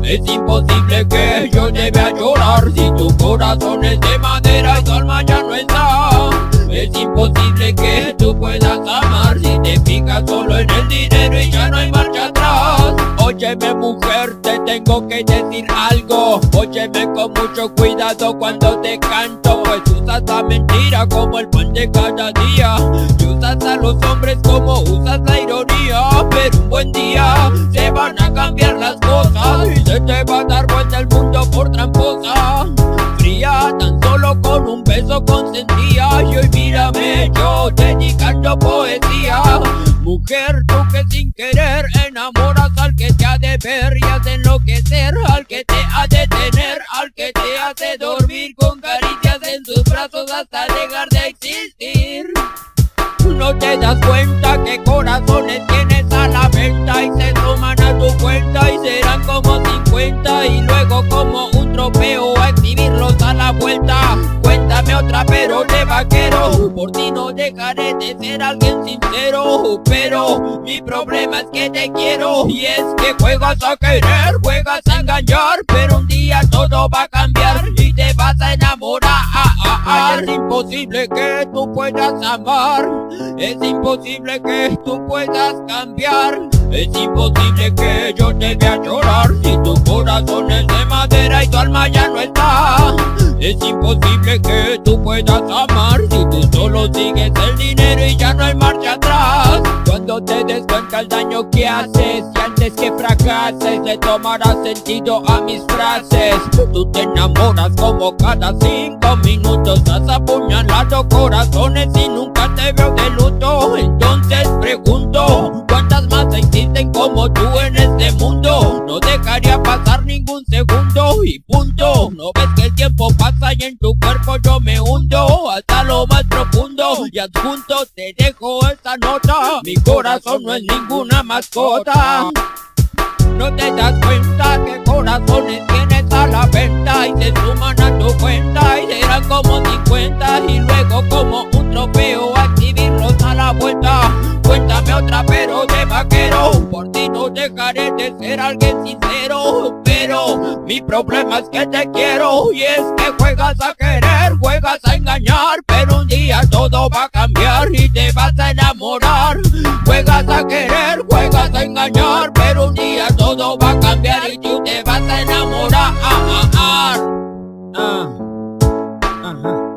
Es imposible que yo te vea llorar si tu corazón es de madera y tu alma ya no está. Es imposible que tú puedas amar si te fijas solo en el dinero y ya no hay marcha atrás. Óyeme mujer, te tengo que decir algo. Óyeme con mucho cuidado cuando te canto, pues usas la mentira como el pan de cada día. Y usas a los hombres como usas la ironía. Pero un buen día se van a cambiar las cosas y se te va a dar vuelta el mundo por tramposa. Fría, tan solo con un beso consentía. Y hoy mírame yo dedicando poesía. Mujer, tú que sin querer enamoras al que te ha de ver y hace enloquecer, al que te ha de tener, al que te hace dormir con caricias en sus brazos hasta dejar de existir. No te das cuenta que corazones tienes a la venta y se toman a tu cuenta y serán como 50 y luego como un trofeo a exhibirlos a la vuelta. Cuéntame otra pero de vaquero, por ti no dejaré de ser alguien sincero, pero mi problema es que te quiero y es que juegas a querer, juegas a engañar, pero un día todo va a cambiar y te vas a enamorar. Es imposible que tú puedas amar, es imposible que tú puedas cambiar, es imposible que yo te vea llorar si tu corazón es de madera y tu alma ya no está. Es imposible que tú puedas amar si tú solo sigues el dinero y ya no hay marcha atrás. Cuando te des cuenta el daño que haces y antes que fracases le tomarás sentido a mis frases. Tú te enamoras como cada 5 minutos, has apuñalado corazones y nunca te veo de luto. Entonces pregunto, ¿cuántas más existen como tú en este mundo? No dejaría pasar ningún segundo y punto. ¿No ves que el tiempo pasa y en tu cuerpo yo me hundo hasta lo más profundo? Y adjunto te dejo esta nota: mi corazón no es ninguna mascota. No te das cuenta que corazones tienes a la venta y se suman a tu cuenta y serán como 50 y luego como un trofeo a exhibirlos a la vuelta. Cuéntame otra pero de vaquero, por ti no dejaré de ser alguien sincero, pero mi problema es que te quiero y es que juegas a querer, juegas a engañar, pero un día todo va a cambiar y te vas a enamorar. Juegas a querer, juegas a engañar, pero un día todo va a cambiar y tú te vas a enamorar. Ajá.